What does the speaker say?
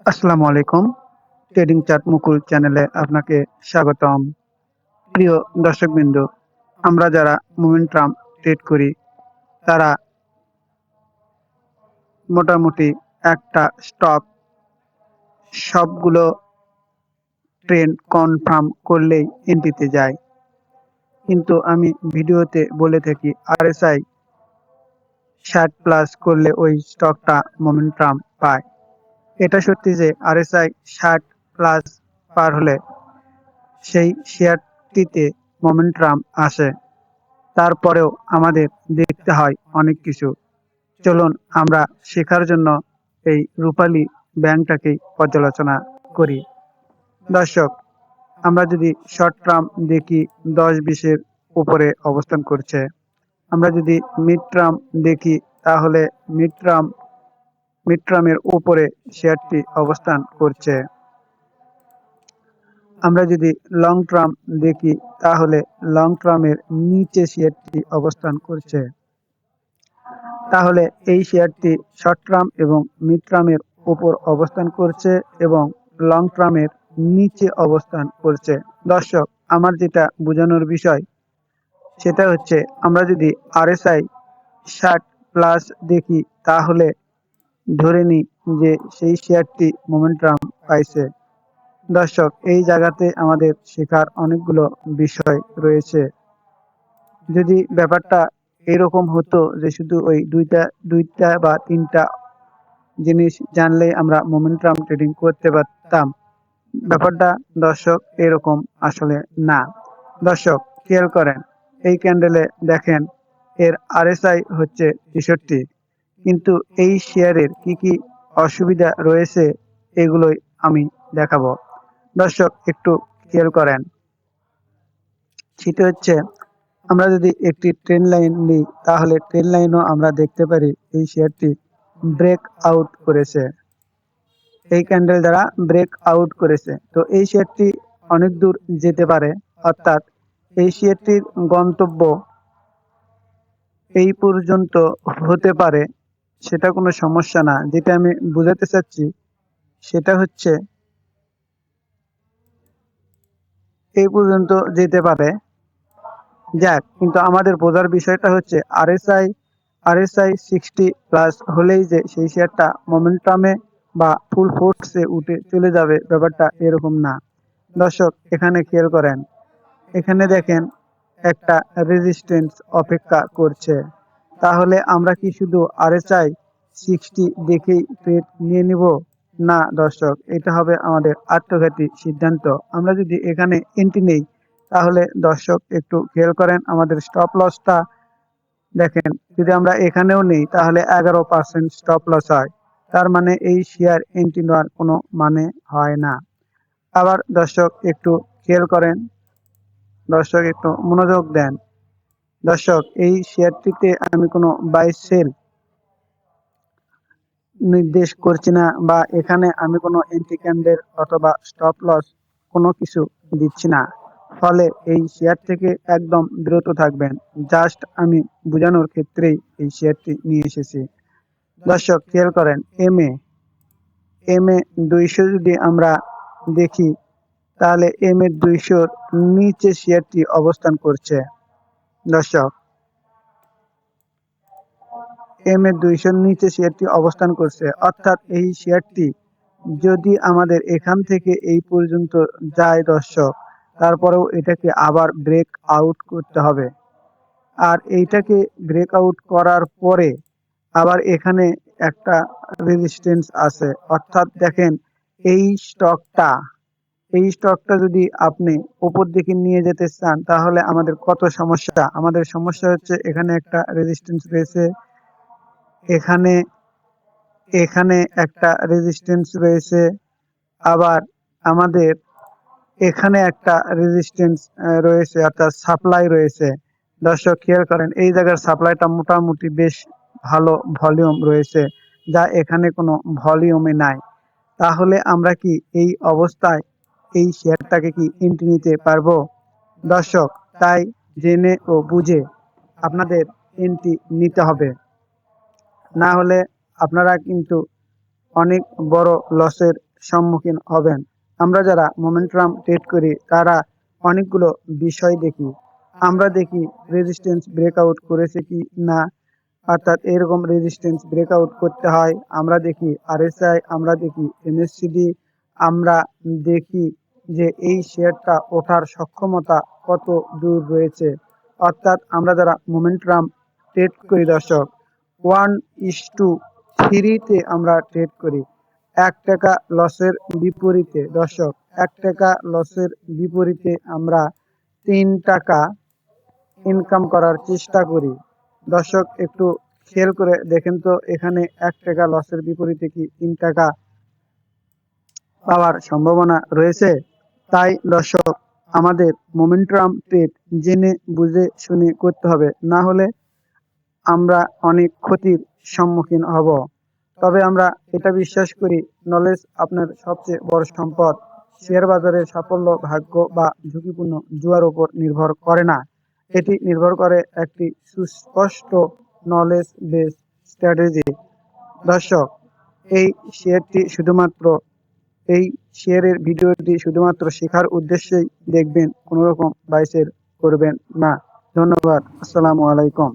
আসসালামু আলাইকুম। Trading chart মুকুল চ্যানেলে আপনাকে স্বাগতম। প্রিয় দর্শকবৃন্দ, আমরা যারা মোমেন্টাম ট্রেড করি তারা মোটামুটি একটা স্টক সবগুলো ট্রেন্ড কনফার্ম করলেই এন্ট্রিতে যায়। কিন্তু আমি ভিডিওতে বলে থাকি RSI 60 প্লাস করলে ওই স্টকটা মোমেন্টাম পায়। এটা সত্যি যে RSI 60 প্লাস পার হলে সেই শেয়ারটিতে মোমেন্টাম আসে। তারপরেও আমাদের দেখতে হয় অনেক কিছু। চলুন আমরা শেখার জন্য এই রূপালী ব্যাংকটাকেই পর্যালোচনা করি। দর্শক, আমরা যদি শর্ট টার্ম দেখি 10-20 উপরে অবস্থান করছে। আমরা যদি মিড টার্ম দেখি তাহলে মিড টার্মের উপরে শেয়ারটি অবস্থান করছে। আমরা যদি লং টার্ম দেখি তাহলে লং টার্মের নিচে শেয়ারটি অবস্থান করছে। তাহলে এই শেয়ারটি শর্ট টার্ম এবং মিড টার্মের উপর অবস্থান করছে এবং লং টার্মের নিচে অবস্থান করছে। দর্শক, আমার যেটা বোঝানোর বিষয় সেটা হচ্ছে, আমরা যদি RSI 60 প্লাস দেখি তাহলে ধরে নিই যে সেই শেয়ারটি মোমেন্টাম পাইছে। দর্শক, এই জায়গাতে আমাদের শেখার অনেকগুলো বিষয় রয়েছে। যদি ব্যাপারটা এরকম হতো যে শুধু ওই দুইটা বা তিনটা জিনিস জানলেই আমরা মোমেন্টাম ট্রেডিং করতে পারতাম, ব্যাপারটা দর্শক এরকম আসলে না। দর্শক, খেয়াল করেন, এই ক্যান্ডেলে দেখেন এর RSI হচ্ছে 63, কিন্তু এই শেয়ারের কি কি অসুবিধা রয়েছে এগুলোই আমি দেখাবো। দর্শক, একটু খেয়াল করেন। সেটা হচ্ছে, আমরা যদি একটি ট্রেন লাইন নিই তাহলে ট্রেন লাইনও আমরা দেখতে পারি এই শেয়ারটি ব্রেক আউট করেছে। এই ক্যান্ডেল দ্বারা ব্রেক আউট করেছে। তো এই শেয়ারটি অনেক দূর যেতে পারে, অর্থাৎ এই শেয়ারটির গন্তব্য এই পর্যন্ত হতে পারে, সেটা কোনো সমস্যা না। যেটা আমি বোঝাতে চাচ্ছি সেটা হচ্ছে এই পর্যন্ত যেতে পারে, যাক, কিন্তু আমাদের বোঝার বিষয়টা হচ্ছে RSI 60 প্লাস হলেই যে সেই শেয়ারটা মোমেন্টামে বা ফুল ফোর্সে উঠে চলে যাবে, ব্যাপারটা এরকম না। দর্শক, এখানে খেয়াল করেন, এখানে দেখেন একটা রেজিস্ট্যান্স অপেক্ষা করছে। তাহলে আমরা কি শুধু RSI 60 দেখেই ট্রেড নিয়ে নিব? না দর্শক, এটা হবে আমাদের আত্মঘাতী সিদ্ধান্ত। আমরা যদি এখানে এন্ট্রি নেই তাহলে দর্শক একটু খেয়াল করেন, আমাদের স্টপ লসটা দেখেন। যদি আমরা এখানেও নেই তাহলে 11% স্টপ লস হয়। তার মানে এই শেয়ার এন্ট্রি নেওয়ার কোনো মানে হয় না। আবার দর্শক একটু খেয়াল করেন, দর্শক একটু মনোযোগ দেন। দর্শক, এই শেয়ারটিতে আমি কোনো বাই সেল নির্দেশ করছি না, বা এখানে আমি কোনো এন্ট্রি ক্যান্ডেল অথবা স্টপ লস কোনো কিছু দিচ্ছি না। ফলে এই শেয়ার থেকে একদম বিরত থাকবেন। জাস্ট আমি বোঝানোর ক্ষেত্রেই এই শেয়ারটি নিয়ে এসেছি। দর্শক, খেয়াল করেন, এম এ 200 যদি আমরা দেখি তাহলে MA 200-র নিচে শেয়ারটি অবস্থান করছে। দর্শক, MA 200-র নিচে শেয়ারটি অবস্থান করছে, অর্থাৎ এই শেয়ারটি যদি আমাদের এখান থেকে এই পর্যন্ত যায় দর্শক, তারপরেও এটাকে আবার ব্রেক আউট করতে হবে। আর এইটাকে ব্রেক আউট করার পরে আবার এখানে একটা রেজিস্ট্যান্স আছে। অর্থাৎ দেখেন, এই স্টকটা এই স্টকটা যদি আপনি উপর দিকে নিয়ে যেতে চান তাহলে আমাদের কত সমস্যা। আমাদের সমস্যা হচ্ছে, এখানে একটা রেজিস্ট্যান্স রয়েছে, এখানে এখানে একটা রেজিস্ট্যান্স রয়েছে, আবার আমাদের এখানে একটা রেজিস্ট্যান্স রয়েছে, অর্থাৎ সাপ্লাই রয়েছে। দর্শক, খেয়াল করেন, এই জায়গার সাপ্লাইটা মোটামুটি বেশ ভালো ভলিউম রয়েছে, যা এখানে কোনো ভলিউমে নাই। তাহলে আমরা কি এই অবস্থায় এই শেয়ারটাকে কি এন্ট্রি নিতে পারবো? দর্শক, তাই জেনে ও বুঝে আপনাদের এন্ট্রি নিতে হবে, না হলে আপনারা কিন্তু অনেক বড় লসের সম্মুখীন হবেন। আমরা যারা মোমেন্টাম ট্রেড করি তারা অনেকগুলো বিষয় দেখি। আমরা দেখি রেজিস্ট্যান্স ব্রেকআউট করেছে কি না, অর্থাৎ এরকম রেজিস্ট্যান্স ব্রেকআউট করতে হয়। আমরা দেখি আরএসআই, আমরা দেখি এমএসসিডি, আমরা দেখি যে এই শেয়ারটা ওঠার সক্ষমতা কত দূর রয়েছে। অর্থাৎ আমরা যারা মোমেন্টাম ট্রেড করি দর্শক, 1:3 আমরা ট্রেড করি। 1 টাকা লসের বিপরীতে দর্শক, 1 টাকা লসের বিপরীতে আমরা 3 টাকা ইনকাম করার চেষ্টা করি। দর্শক একটু খেয়াল করে দেখেন তো, এখানে 1 টাকা লসের বিপরীতে কি 3 টাকা পাওয়ার সম্ভাবনা রয়েছে? তাই দর্শক আমাদের মোমেন্টাম ট্রেড জেনে বুঝে শুনে করতে হবে, না হলে আমরা অনেক ক্ষতির সম্মুখীন হব। তবে আমরা এটা বিশ্বাস করি, নলেজ আপনার সবচেয়ে বড় সম্পদ। শেয়ার বাজারের সাফল্য ভাগ্য বা ঝুঁকিপূর্ণ জুয়ার উপর নির্ভর করে না, এটি নির্ভর করে একটি সুস্পষ্ট নলেজ বেস স্ট্র্যাটেজি। দর্শক এই শেয়ারটি শুধুমাত্র এই শেয়ারের ভিডিওটি শুধুমাত্র শেখার উদ্দেশ্যেই দেখবেন, কোনো রকম বাই সেল করবেন না। ধন্যবাদ। আসসালামু আলাইকুম।